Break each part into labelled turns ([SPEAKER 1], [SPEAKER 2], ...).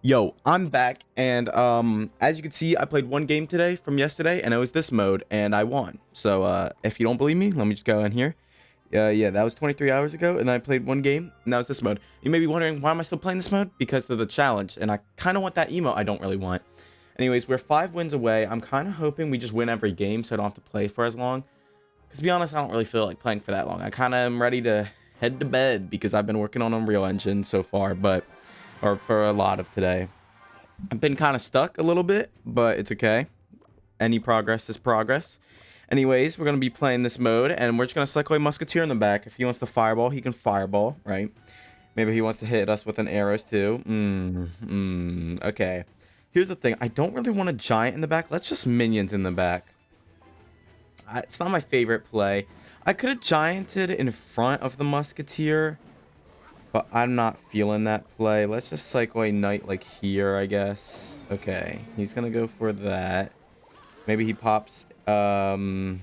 [SPEAKER 1] Yo, I'm back, and as you can see, I played one game today from yesterday, and it was this mode, and I won. So, if you don't believe me, let me just go in here. Yeah, that was 23 hours ago, and I played one game, and that was this mode. You may be wondering, why am I still playing this mode? Because of the challenge, and I kind of want that emote I don't really want. Anyways, we're 5 wins away. I'm kind of hoping we just win every game, so I don't have to play for as long. Because to be honest, I don't really feel like playing for that long. I kind of am ready to head to bed, because I've been working on Unreal Engine so far, or for a lot of today. I've been kind of stuck a little bit, but it's okay. Any progress is progress. Anyways, we're going to be playing this mode, and we're just going to select away Musketeer in the back. If he wants to fireball, he can fireball, right? Maybe he wants to hit us with an arrows too. Okay. Here's the thing. I don't really want a giant in the back. Let's just minions in the back. It's not my favorite play. I could have gianted in front of the Musketeer, but I'm not feeling that play. Let's just cycle a knight like here, I guess. Okay, he's gonna go for that. Maybe he pops, okay,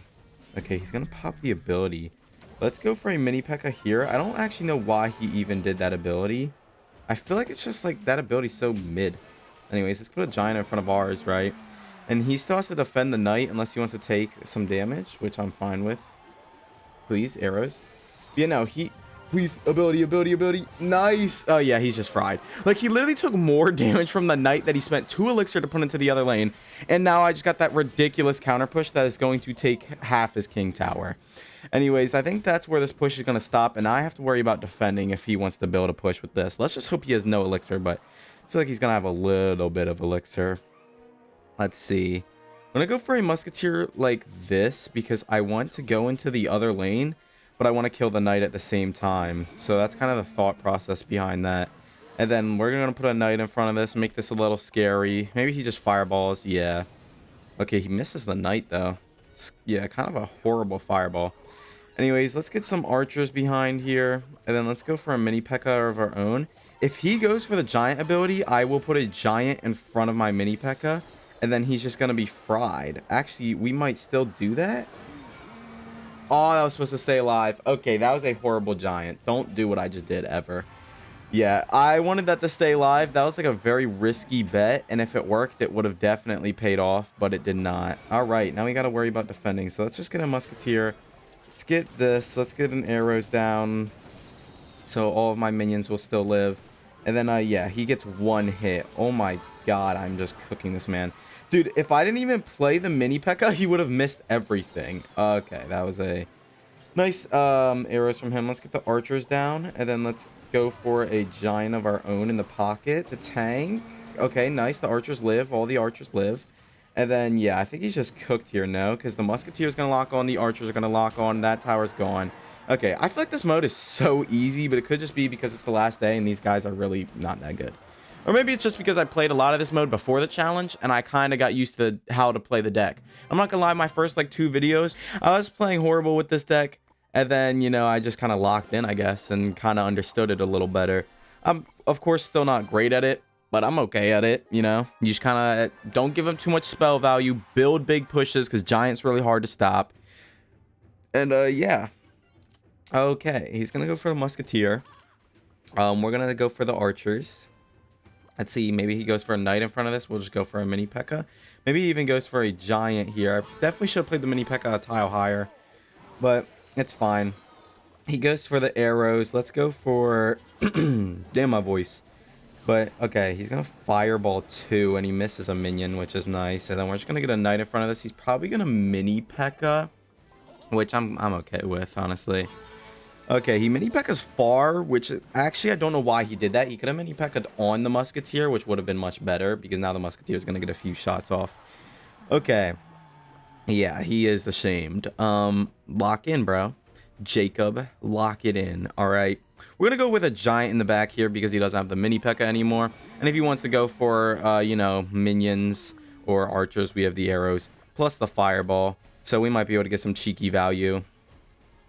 [SPEAKER 1] he's gonna pop the ability. Let's go for a mini P.E.K.K.A here. I don't actually know why he even did that ability. I feel like it's just like that ability's so mid. Anyways, let's put a giant in front of ours, right? And he still has to defend the knight unless he wants to take some damage, which I'm fine with. Please, arrows. But yeah, no, please, ability. Nice. Oh, yeah, he's just fried. Like, he literally took more damage from the knight that he spent 2 elixir to put into the other lane. And now I just got that ridiculous counter push that is going to take half his king tower. Anyways, I think that's where this push is going to stop. And I have to worry about defending if he wants to build a push with this. Let's just hope he has no elixir, but I feel like he's going to have a little bit of elixir. Let's see. I'm going to go for a musketeer like this because I want to go into the other lane, but I want to kill the knight at the same time. So that's kind of the thought process behind that. And then we're going to put a knight in front of this, make this a little scary. Maybe he just fireballs. Yeah. Okay, he misses the knight, though. Yeah, kind of a horrible fireball. Anyways, let's get some archers behind here. And then let's go for a mini P.E.K.K.A of our own. If he goes for the giant ability, I will put a giant in front of my mini P.E.K.K.A. And then he's just going to be fried. Actually, we might still do that. Oh, that was supposed to stay alive. Okay, that was a horrible giant. Don't do what I just did ever. Yeah, I wanted that to stay alive. That was like a very risky bet. And if it worked, it would have definitely paid off. But it did not. All right, now we got to worry about defending. So let's just get a musketeer. Let's get this. Let's get an arrows down. So all of my minions will still live. And then, yeah, he gets 1 hit. Oh my god, I'm just cooking this man. Dude, if I didn't even play the mini P.E.K.K.A, he would have missed everything. Okay, that was a nice arrows from him. Let's get the archers down, and then let's go for a giant of our own in the pocket to tank. Okay, nice. The archers live. All the archers live. And then, yeah, I think he's just cooked here, no? Because the musketeer is going to lock on. The archers are going to lock on. That tower's gone. Okay, I feel like this mode is so easy, but it could just be because it's the last day and these guys are really not that good. Or maybe it's just because I played a lot of this mode before the challenge, and I kind of got used to how to play the deck. I'm not gonna lie, my first, like, 2 videos, I was playing horrible with this deck, and then, you know, I just kind of locked in, I guess, and kind of understood it a little better. I'm, of course, still not great at it, but I'm okay at it, you know? You just kind of don't give them too much spell value, build big pushes, because Giant's really hard to stop. And, yeah. Okay, he's gonna go for the Musketeer. We're gonna go for the Archers. Let's see, maybe he goes for a knight in front of this. We'll just go for a mini P.E.K.K.A. Maybe he even goes for a giant here. I definitely should have played the mini P.E.K.K.A a tile higher, but it's fine. He goes for the arrows. Let's go for... Damn my voice. But, okay, he's going to fireball 2, and he misses a minion, which is nice. And then we're just going to get a knight in front of this. He's probably going to mini P.E.K.K.A, which I'm okay with, honestly. Okay, he mini P.E.K.K.A's far, which actually I don't know why he did that. He could have mini P.E.K.Ka'd on the Musketeer, which would have been much better because now the Musketeer is going to get a few shots off. Okay. Yeah, he is ashamed. Lock in, bro. Jacob, lock it in. All right. We're going to go with a giant in the back here because he doesn't have the mini P.E.K.K.A anymore. And if he wants to go for, you know, minions or archers, we have the arrows plus the fireball. So we might be able to get some cheeky value.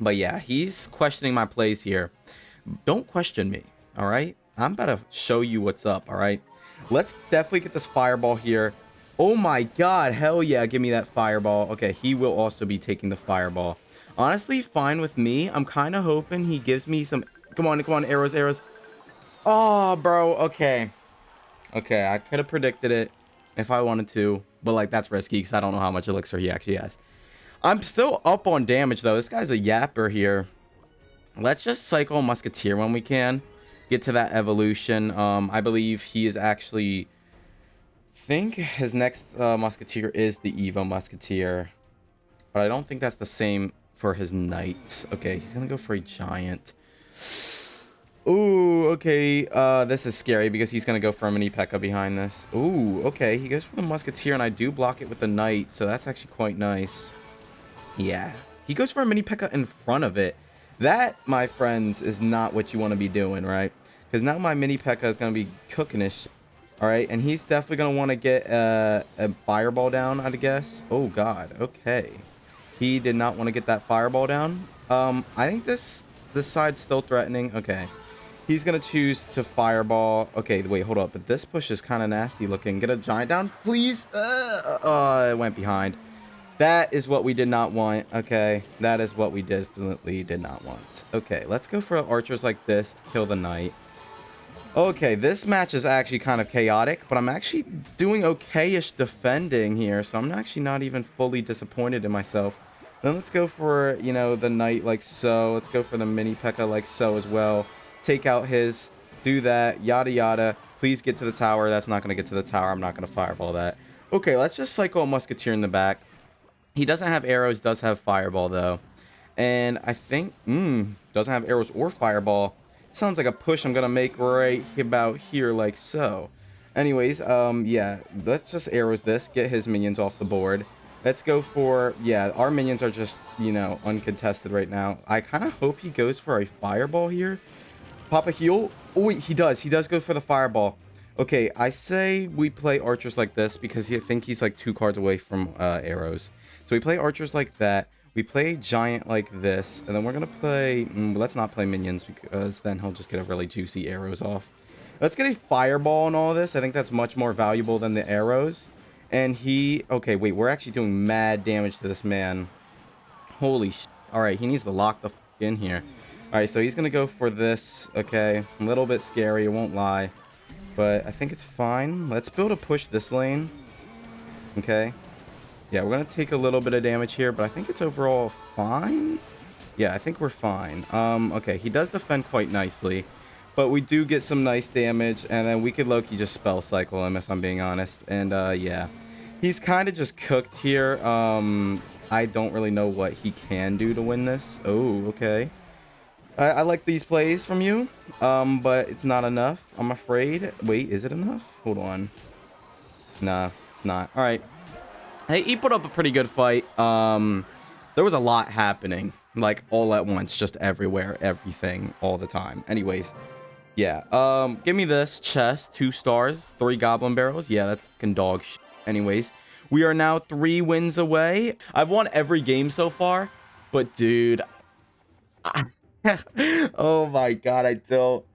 [SPEAKER 1] But yeah, he's questioning my plays here. Don't question me, all right? I'm about to show you what's up, all right? Let's definitely get this fireball here. Oh my god, hell yeah, give me that fireball. Okay, he will also be taking the fireball. Honestly, fine with me. I'm kind of hoping he gives me some... Come on, arrows. Oh, bro, okay. Okay, I could have predicted it if I wanted to, but like that's risky because I don't know how much elixir he actually has. I'm still up on damage though. This guy's a yapper here. Let's just cycle Musketeer when we can. Get to that evolution. I believe he is actually... think his next Musketeer is the Evo Musketeer. But I don't think that's the same for his Knight. Okay, he's gonna go for a Giant. Ooh, okay. This is scary because he's gonna go for a Mini P.E.K.K.A behind this. Ooh, okay. He goes for the Musketeer, and I do block it with the Knight, so that's actually quite nice. Yeah. He goes for a Mini P.E.K.K.A in front of it. That, my friends, is not what you want to be doing, right? Because now my Mini P.E.K.K.A is going to be cooking this shit. All right, and he's definitely going to want to get a Fireball down, I guess. Oh, God. Okay. He did not want to get that Fireball down. I think this side's still threatening. Okay. He's going to choose to Fireball. Okay, wait, hold up. But this push is kind of nasty looking. Get a Giant down, please. It went behind. That is what we did not want. Okay, that is what we definitely did not want. Okay, let's go for archers like this to kill the Knight. Okay, this match is actually kind of chaotic, but I'm actually doing okay-ish defending here, so I'm actually not even fully disappointed in myself. Then let's go for, you know, the Knight like so. Let's go for the Mini P.E.K.K.A like so as well. Take out his, do that, yada yada. Please get to the tower. That's not going to get to the tower. I'm not going to fireball that. Okay, let's just cycle a Musketeer in the back. He doesn't have arrows, does have Fireball, though. And I think, doesn't have arrows or Fireball. Sounds like a push I'm going to make right about here, like so. Anyways, yeah, let's just arrows this, get his minions off the board. Let's go for, yeah, our minions are just, you know, uncontested right now. I kind of hope he goes for a Fireball here. Pop a heal. Oh, wait, he does. He does go for the Fireball. Okay, I say we play archers like this because I think he's like 2 cards away from arrows. So we play archers like that. We play giant like this. And then we're going to play... let's not play minions because then he'll just get a really juicy arrows off. Let's get a fireball in all this. I think that's much more valuable than the arrows. And he... okay, wait. We're actually doing mad damage to this man. Holy sh... Alright, he needs to lock the f in here. Alright, so he's going to go for this. Okay, a little bit scary. I won't lie. But I think it's fine. Let's build a push this lane. Okay. Yeah, we're going to take a little bit of damage here, but I think it's overall fine. Yeah, I think we're fine. Okay, he does defend quite nicely, but we do get some nice damage, and then we could low-key just spell cycle him, if I'm being honest. And, yeah, he's kind of just cooked here. I don't really know what he can do to win this. Oh, okay. I like these plays from you, but it's not enough, I'm afraid. Wait, is it enough? Hold on. Nah, it's not. All right. Hey, he put up a pretty good fight. There was a lot happening, like all at once, just everywhere, everything, all the time. Anyways, yeah. Give me this chest, 2 stars, 3 goblin barrels. Yeah, that's fucking dog shit. Anyways, we are now 3 wins away. I've won every game so far, but dude, oh my god, I don't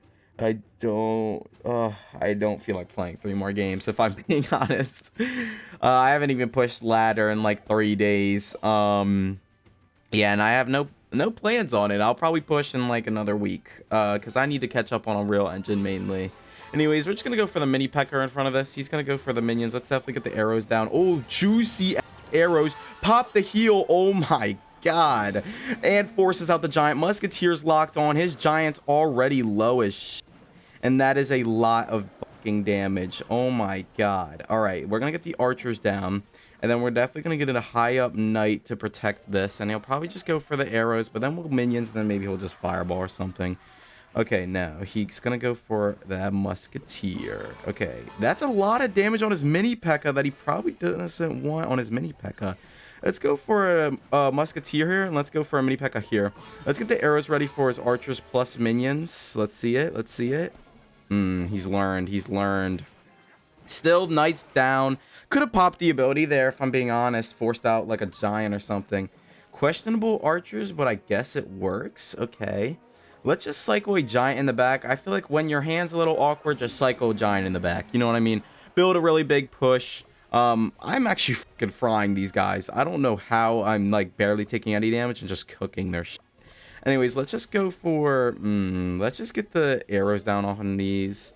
[SPEAKER 1] feel like playing 3 more games, if I'm being honest. I haven't even pushed ladder in like 3 days. Yeah, and I have no plans on it. I'll probably push in like another week, because I need to catch up on a real engine mainly. Anyways, we're just gonna go for the Mini P.E.K.K.A in front of this. He's gonna go for the minions. Let's definitely get the arrows down. Oh, juicy arrows. Pop the heal. Oh my god. And forces out the giant. Musketeer's locked on. His giant's already low as shit. And that is a lot of fucking damage. Oh my god. Alright, we're gonna get the archers down. And then we're definitely gonna get a high up knight to protect this. And he'll probably just go for the arrows. But then we'll minions. And then maybe he'll just fireball or something. Okay, no. He's gonna go for that musketeer. Okay, that's a lot of damage on his Mini P.E.K.K.A that he probably doesn't want on his Mini P.E.K.K.A. Let's go for a musketeer here, and let's go for a Mini P.E.K.K.A here. Let's get the arrows ready for his archers plus minions. Let's see it. Let's see it. He's learned. He's learned. Still, knight's down. Could have popped the ability there, if I'm being honest. Forced out like a giant or something. Questionable archers, but I guess it works. Okay. Let's just cycle a giant in the back. I feel like when your hand's a little awkward, just cycle a giant in the back. You know what I mean? Build a really big push. I'm actually fucking frying these guys. I don't know how I'm like barely taking any damage and just cooking their shit. Anyways, let's just go for... let's just get the arrows down on these.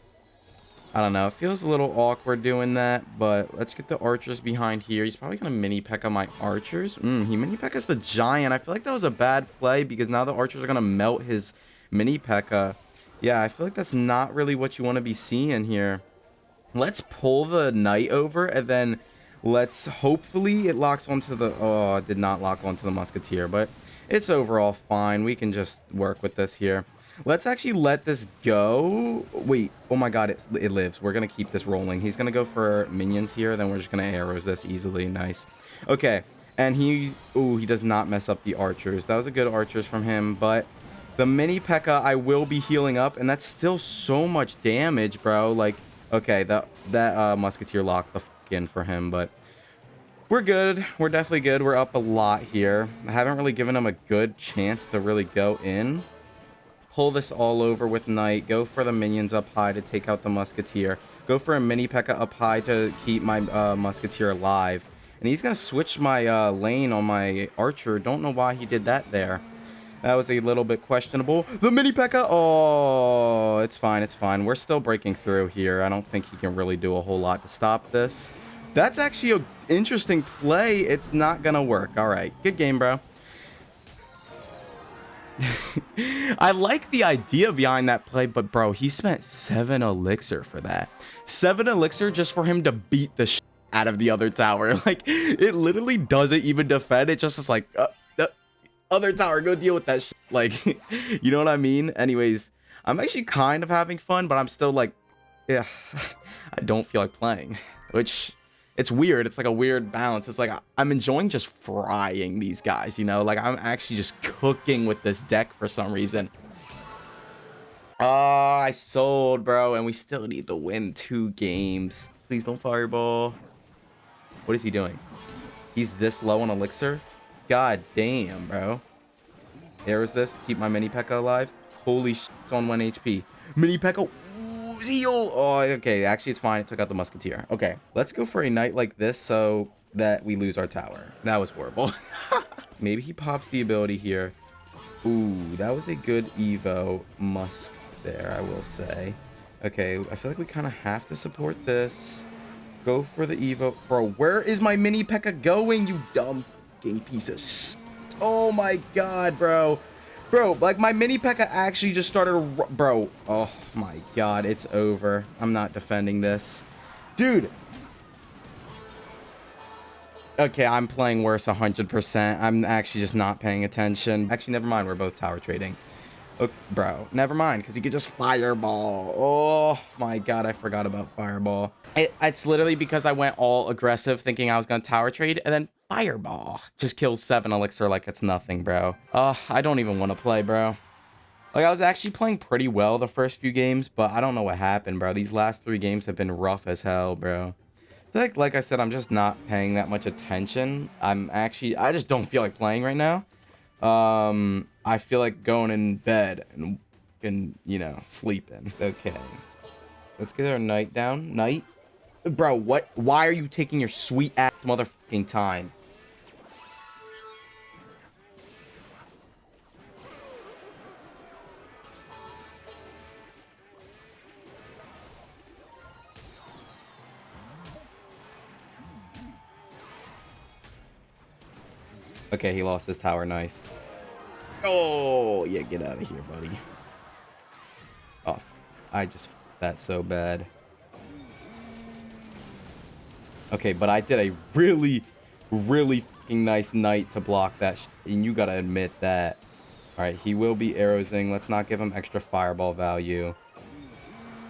[SPEAKER 1] I don't know. It feels a little awkward doing that, but let's get the archers behind here. He's probably going to mini P.E.K.K.A my archers. He mini P.E.K.K.A's the giant. I feel like that was a bad play because now the archers are going to melt his mini P.E.K.K.A. Yeah, I feel like that's not really what you want to be seeing here. Let's pull the knight over and then let's hopefully it locks onto the... Oh, it did not lock onto the musketeer, but it's overall fine. We can just work with this here. Let's actually let this go. Wait. Oh my god, it lives. We're going to keep this rolling. He's going to go for minions here. Then we're just going to arrows this easily. Nice. Okay. And he... Ooh, he does not mess up the archers. That was a good archers from him. But the mini P.E.K.K.A I will be healing up. And that's still so much damage, bro. Like, okay, that musketeer locked the f*** in for him. But we're good. We're definitely good. We're up a lot here. I haven't really given him a good chance to really go in. Pull this all over with knight. Go for the minions up high to take out the musketeer. Go for a mini P.E.K.K.A up high to keep my musketeer alive. And he's going to switch my lane on my archer. Don't know why he did that there. That was a little bit questionable. The mini P.E.K.K.A. Oh, it's fine. It's fine. We're still breaking through here. I don't think he can really do a whole lot to stop this. That's actually an interesting play. It's not going to work. All right. Good game, bro. I like the idea behind that play, but bro, he spent 7 elixir for that. 7 elixir just for him to beat the shit out of the other tower. Like, it literally doesn't even defend. It just is like, other tower, go deal with that shit. Like, you know what I mean? Anyways, I'm actually kind of having fun, but I'm still like, yeah, I don't feel like playing, which... It's weird. It's like a weird balance. It's like I'm enjoying just frying these guys, you know? Like I'm actually just cooking with this deck for some reason. Oh, I sold, bro. And we still need to win 2 games. Please don't fireball. What is he doing? He's this low on elixir? God damn, bro. There's this. Keep my mini P.E.K.K.A alive. Holy shit, it's on 1 HP. Mini P.E.K.K.A. Heal. Oh, okay. Actually, it's fine. It took out the musketeer. Okay. Let's go for a knight like this so that we lose our tower. That was horrible. Maybe he pops the ability here. Ooh, that was a good Evo Musk there, I will say. Okay, I feel like we kind of have to support this. Go for the Evo. Bro, where is my mini P.E.K.K.A going, you dumb fucking piece of shit? Oh my god, bro. Bro, like my mini P.E.K.K.A actually just started, bro. Oh my god, it's over. I'm not defending this. Dude. Okay, I'm playing worse 100%. I'm actually just not paying attention. Actually, never mind. We're both tower trading. Okay, bro, never mind, because you could just fireball. Oh my god, I forgot about fireball. It's literally because I went all aggressive thinking I was going to tower trade, and then fireball just kills 7 elixir like it's nothing, bro. I don't even want to play, bro. Like, I was actually playing pretty well the first few games, but I don't know what happened, bro. These last 3 games have been rough as hell, bro. I feel like I said, I'm just not paying that much attention. I just don't feel like playing right now. I feel like going in bed and you know, sleeping. Okay. Let's get our knight down. Knight? Bro, what? Why are you taking your sweet ass motherfucking time? Okay, he lost his tower. Nice. Oh, yeah, get out of here, buddy. Oh, I just that so bad. Okay, but I did a really, really fucking nice knight to block that, and you gotta admit that. All right, he will be arrowsing. Let's not give him extra fireball value.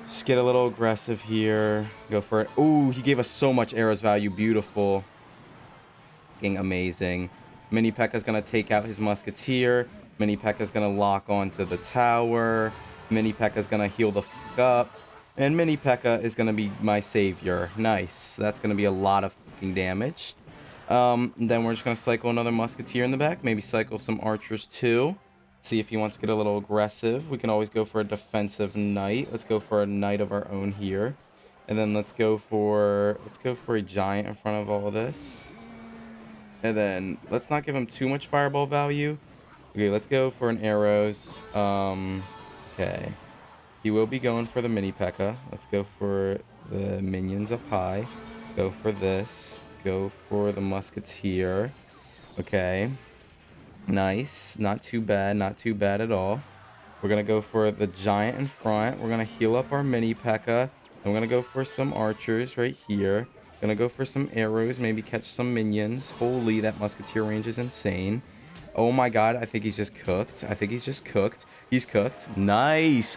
[SPEAKER 1] Just get a little aggressive here. Go for it. Ooh, he gave us so much arrows value. Beautiful. Fucking amazing. Mini P.E.K.K.A's gonna take out his musketeer. Mini P.E.K.K.A's gonna lock onto the tower. Mini P.E.K.K.A's gonna heal the fuck up. And mini P.E.K.K.A is going to be my savior. Nice. That's going to be a lot of fucking damage. Then we're just going to cycle another musketeer in the back. Maybe cycle some archers too. See if he wants to get a little aggressive. We can always go for a defensive knight. Let's go for a knight of our own here. And then let's go for a giant in front of all of this. And then let's not give him too much fireball value. Okay, let's go for an arrows. Okay. He will be going for the mini P.E.K.K.A. Let's go for the minions up high. Go for this. Go for the musketeer. Okay. Nice. Not too bad. Not too bad at all. We're going to go for the giant in front. We're going to heal up our mini P.E.K.K.A. I'm going to go for some archers right here. Going to go for some arrows. Maybe catch some minions. Holy, that musketeer range is insane. Oh my god, I think he's just cooked. I think he's just cooked. He's cooked. Nice.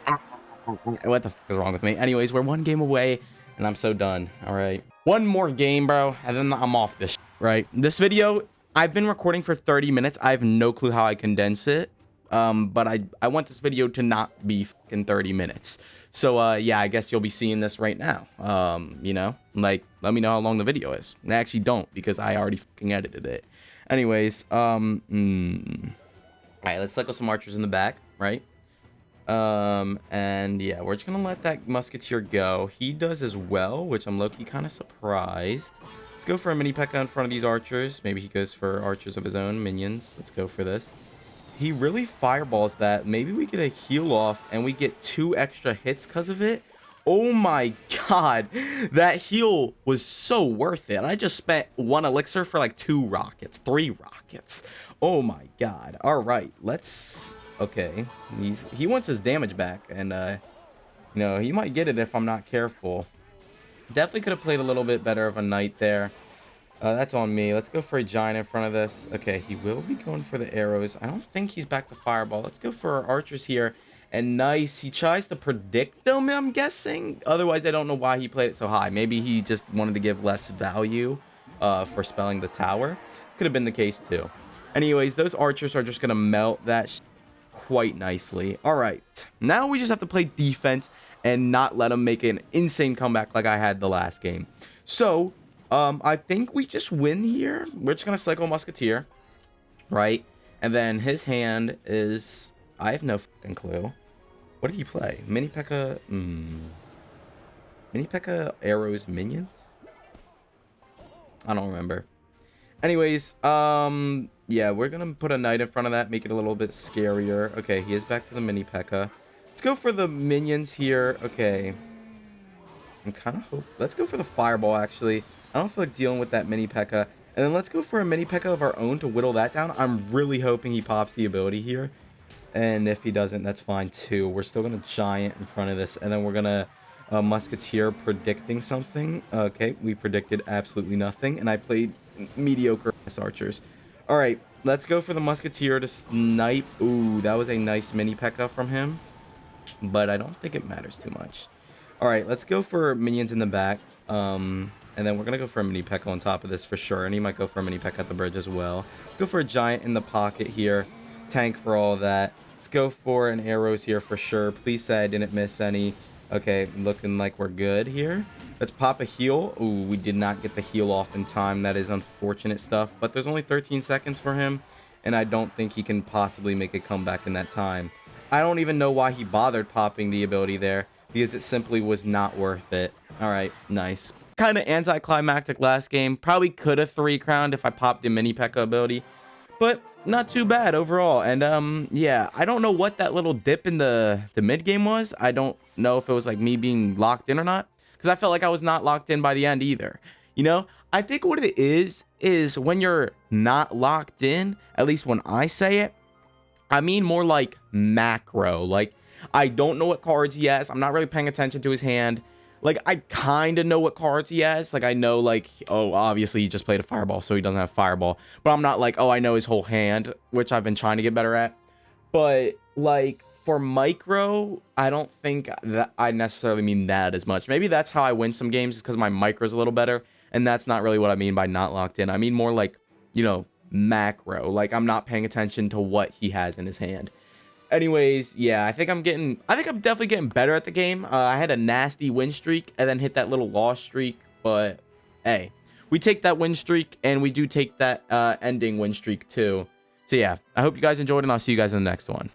[SPEAKER 1] What the fuck is wrong with me? Anyways, we're one game away, and I'm so done. All right. One more game, bro, and then I'm off this right? This video, I've been recording for 30 minutes. I have no clue how I condense it. But I want this video to not be fucking 30 minutes. So, yeah, I guess you'll be seeing this right now. You know, like, let me know how long the video is. And I actually don't, because I already fucking edited it. Anyways, all right, let's cycle some archers in the back, right? And yeah, we're just gonna let that musketeer go. He does as well, which I'm low-key kind of surprised. Let's go for a mini P.E.K.K.A. in front of these archers. Maybe he goes for archers of his own, minions. Let's go for this. He really fireballs that. Maybe we get a heal off and we get 2 extra hits because of it. Oh my god, that heal was so worth it. I just spent 1 elixir for like 2 rockets, 3 rockets. Oh my god. All right, let's... Okay, he wants his damage back, and you know, he might get it if I'm not careful. Definitely could have played a little bit better of a knight there. That's on me. Let's go for a giant in front of this. Okay, he will be going for the arrows. I don't think he's back to fireball. Let's go for our archers here. And nice, he tries to predict them, I'm guessing. Otherwise, I don't know why he played it so high. Maybe he just wanted to give less value for spelling the tower. Could have been the case too. Anyways, those archers are just gonna melt that quite nicely. All right, now we just have to play defense and not let him make an insane comeback like I had the last game. So I think we just win here. We're just gonna cycle musketeer, right? And then his hand is, I have no fucking clue. What did he play? Mini P.E.K.K.A. Mini P.E.K.K.A. arrows minions? I don't remember. Anyways, yeah, we're gonna put a knight in front of that, make it a little bit scarier. Okay, he is back to the mini P.E.K.K.A. Let's go for the minions here. Okay. I'm kind of hope. Let's go for the fireball, actually. I don't feel like dealing with that mini P.E.K.K.A. And then let's go for a mini P.E.K.K.A. of our own to whittle that down. I'm really hoping he pops the ability here. And if he doesn't, that's fine too. We're still going to giant in front of this. And then we're going to musketeer predicting something. Okay, we predicted absolutely nothing. And I played mediocre archers. All right, let's go for the musketeer to snipe. Ooh, that was a nice mini P.E.K.K.A. from him. But I don't think it matters too much. All right, let's go for minions in the back. And then we're going to go for a mini P.E.K.K.A. on top of this for sure. And he might go for a mini P.E.K.K.A. at the bridge as well. Let's go for a giant in the pocket here. Tank for all that. Let's go for an arrows here for sure. Please say I didn't miss any. Okay, looking like we're good here. Let's pop a heal. Ooh, we did not get the heal off in time. That is unfortunate stuff. But there's only 13 seconds for him. And I don't think he can possibly make a comeback in that time. I don't even know why he bothered popping the ability there. Because it simply was not worth it. Alright, nice. Kind of anticlimactic last game. Probably could have 3-crowned if I popped the mini P.E.K.K.A. ability. But not too bad overall. And yeah, I don't know what that little dip in the mid game was. I don't know if it was like me being locked in or not, because I felt like I was not locked in by the end either. You know, I think what it is when you're not locked in, at least when I say it, I mean more like macro. Like, I don't know what cards he has. I'm not really paying attention to his hand. Like, I kind of know what cards he has. Like, I know, like, oh, obviously he just played a fireball, so he doesn't have fireball. But I'm not like, oh, I know his whole hand, which I've been trying to get better at. But, like, for micro, I don't think that I necessarily mean that as much. Maybe that's how I win some games, is because my micro's a little better. And that's not really what I mean by not locked in. I mean more like, you know, macro. Like, I'm not paying attention to what he has in his hand. Anyways, yeah, I think I'm definitely getting better at the game. I had a nasty win streak and then hit that little loss streak. But, hey, we take that win streak and we do take that ending win streak too. So, yeah, I hope you guys enjoyed and I'll see you guys in the next one.